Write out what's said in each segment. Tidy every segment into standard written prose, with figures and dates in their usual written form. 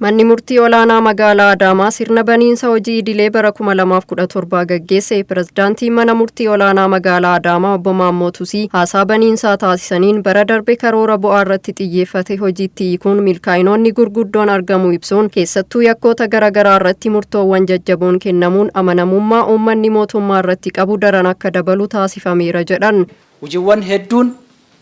Manni murtii olaanaa magaalaa Adaamaa sirna baniinsa hojii idilee bara 2017 gaggeesse. Pirezidaantiin mana murtii olaanaa magaalaa Adaamaa obbo Maammoo Tusii haasaa baniinsaa taasisaniin bara darbe karoora bu'aa irratti xiyyeeffate hojiitti hiikuun milkaa'inoonni gurguddoon argamu ibsuun keessattuu yakkoota garaagaraa irratti murtoowwan jajjaboon kennamuun amanamummaa uummanni mootummaa irratti qabu daran akka dabalu taasifameera jedhan. Hojiiwwan hedduun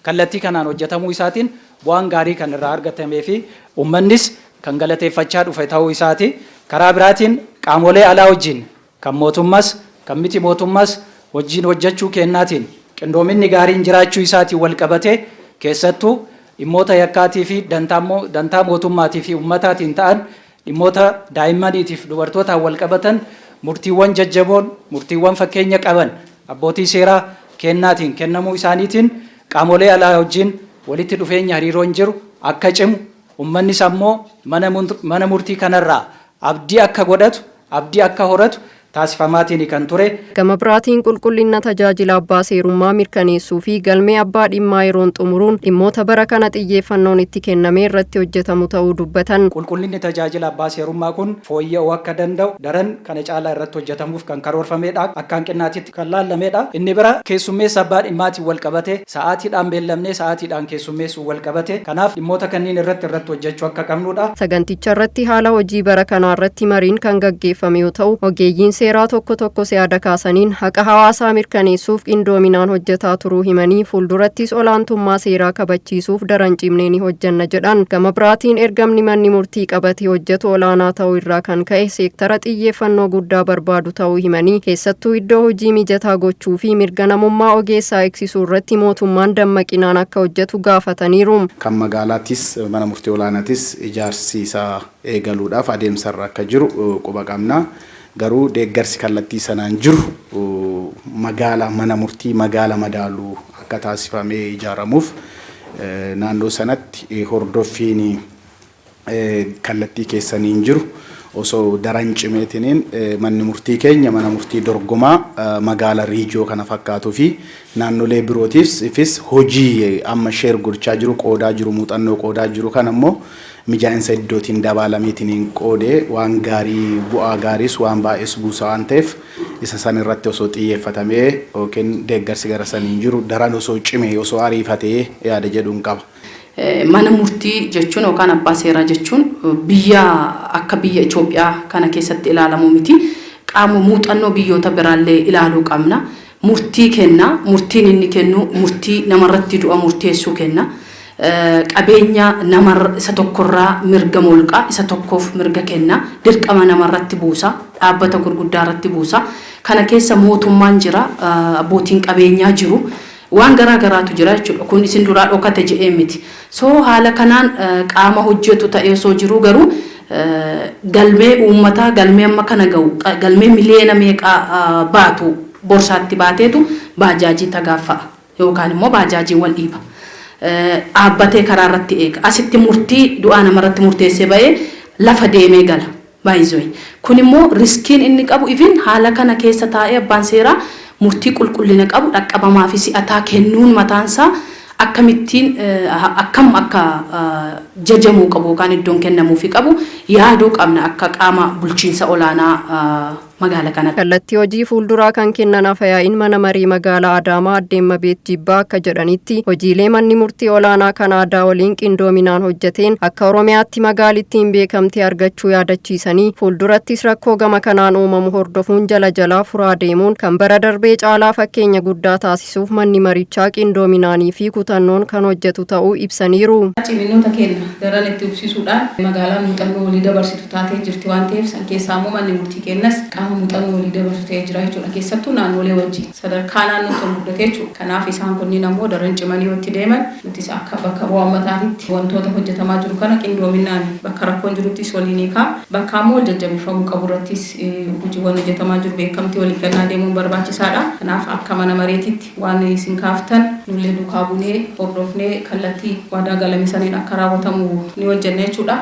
kallattii kanaan hojjetamuu isaatiin bu'aan gaarii kan irraa argatamee fi uummannis kan galateeffachaa dhufe ta'uu isaati. Karaa biraatiin qaamolee alaa wajjin kan mootummaas kan miti mootummaas wajjin hojjechuu kennaatiin qindoominni gaariin jiraachuu isaatiin wal qabatee keessattuu dhimmoota yakkaatii fi dantaa mootummaatii fi uummataatiin ta'an dhimmoota daa'immaniitiif dubartootaan wal qabatan murtiiwwan jajjaboon murtiiwwan fakkeenya qaban abbootii seeraa kennaatiin kennamuu isaaniitiin qaamolee alaa wajjin walitti dhufeenya hariiroon jiru akka cimu uummannis ammoo mana murtii kanarraa abdii akka godhatu abdii akka horatu taasifamaatiin kan ture. Gama biraatiin qulqullina tajaajila abbaa seerummaa mirkaneessuu fi galmee abbaa dhimmaa yeroon xumuruun dhimmoota bara kana xiyyeeffannoon itti kennamee irratti hojjetamu ta'uu dubbatan. Qulqullinni tajaajila abbaa seerummaa kun fooyya'uu akka danda'u daran kana caalaa irratti hojjetamuuf kan karoorfamedha. Akka hanqinnaatitti kan laallamedha. Inni bira keessummeessa abbaa dhimmaatiin wal qabate sa'aatiidhaan beellamnee sa'aatiidhaan keessummeessuu wal qabate. Kanaaf dhimmoota kanneen irratti hojjechuu akka qabnudha. Saganticha irratti haala hojii bara kanaa irratti mariin kan gaggeeffame yoo ta'u ogeeyyiin seeraa tokko yaada kaasaniin haqa hawaasaa mirkaneessuuf qindoominaan hojjetaa turuu himanii fuuldurattis olaantummaa seeraa kabachiisuuf daran cimnee ni hojjanna jedhan. Gama biraatiin ergamni manni murtii qabatee hojjetu olaanaa ta'uu irraa kan ka'e seektara xiyyeeffannoo guddaa barbaadu ta'uu himanii keessattuu iddoo hojii mijataa gochuu fi mirga namummaa ogeessaa eegsisuu irratti mootummaan dammaqinaan akka hojjetu gaafataniiru. Kan magaalaattis mana murtii olaanaatis ijaarsi isaa eegaluudhaaf adeemsarra akka jiru quba qabna. Garuu deeggarsi kallattii sanaan jiru mana murtii magaala madaaluu akka taasifamee ijaaramuuf naannoo sanatti hordoffiin kallattii keessaniin jiru osoo daran cimeetiniin manni murtii keenya mana murtii dorgomaa magaala riijoo kana fakkaatuu fi naannolee birootiifis hojii amma sheer gochaa jiru qoodaa jiru muuxannoo qoodaa jiru kan ammoo mijaa'insa iddootiin dabalameetiin qoodee waan gaarii bu'aa gaariis waan baay'ees buusa waan ta'eef isa san irratti osoo xiyyeeffatamee yookiin deeggarsi gara saniin jiru daran osoo cimee osoo ariifatee yaada jedhuun qaba. Mana murtii jechuun yookaan abbaa seeraa jechuun akka biyya Itoophiyaa kana keessatti ilaalamu miti. Qaama muuxannoo biyyoota biraallee ilaaluu qabna. Murtii kenna. Murtiin inni kennu murtii namarratti du'a murteessuu kenna. Qabeenya nama isa tokkorraa mirga molqaa isa tokkoof mirga kenna. Dirqama namarratti buusa. Dhaabbata gurguddaa irratti buusa. Kana keessa mootummaan jira. Abbootiin qabeenyaa jiru. Waan garaagaraatu jira jechuudha. Kun isin duraa dhokate jedhee miti. Haala kanaan qaama hojjetu ta'ee osoo jiru garuu galmee uummataa galmee amma kana ga'u galmee miliyoona meeqaa baatu borsaatti baateetu baajaajii tagaaffa'a yookaan immoo baajaajii wal dhiiba. Dhaabbatee karaa irratti eega. Asitti murtii du'aa namarratti murteessee ba'ee lafa deemee gala. Baay'isoo. Kun immoo riskiin inni qabu ifin haala kana keessa taa'ee abbaan seeraa murtii qulqullina qabu dhaqqabamaa fi si'ataa kennuun mataansaa akkamittiin akka jajamuu qabu yookaan iddoon kennamuufi qabu yaaduu qabna akka qaama bulchiinsa olaanaa magaala kana. Kallattii hojii fuulduraa kan kennan afayaa'iin mana marii magaalaa Adaamaa Addeemma Beet Jibbaa akka jedhanitti hojiilee manni murtii olaanaa kan aadaa waliin qindoominaan hojjeteen akka Oromiyaatti magaalittiin beekamtii argachuu yaadachiisanii fuuldurattis rakkoo gama kanaan uumamu hordofuun jalaa furaa deemuun kan bara darbee caalaa fakkeenya guddaa taasisuuf manni marichaa qindoominaanii fi kutannoon kan hojjetu ta'uu ibsaniiru. Ciminoota kenna daran itti ibsisuudhaan magaalaan muuxannoo walii dabarsitu taatee jirti waan ta'eef san keessaa immoo manni murtii kennas muuxannoo walii dabarsu ta'ee jira jechuudha. Keessattuu naannolee wajjin sadarkaa naannoo tokko mudate jechuudha. Kanaaf isaan kunniin ammoo daran cimanii yoo itti deeman nutis akka bakka bu'aa uummataatti wantoota hojjetamaa jiru kana qindoominaan bakka rakkoon jiruttis waliin hiikaa bakka ammoo wal jajjabeeffamuu qabu irrattis hojiiwwan hojjetamaa jiru beekamtii walii kennaa deemuun barbaachisaadha. Kanaaf akka mana mareetitti waan isin kaaftan nullee duukaa buunee hordofnee kallattii waadaa galame saniin akka raawwatamu ni hojjenna jechuudha.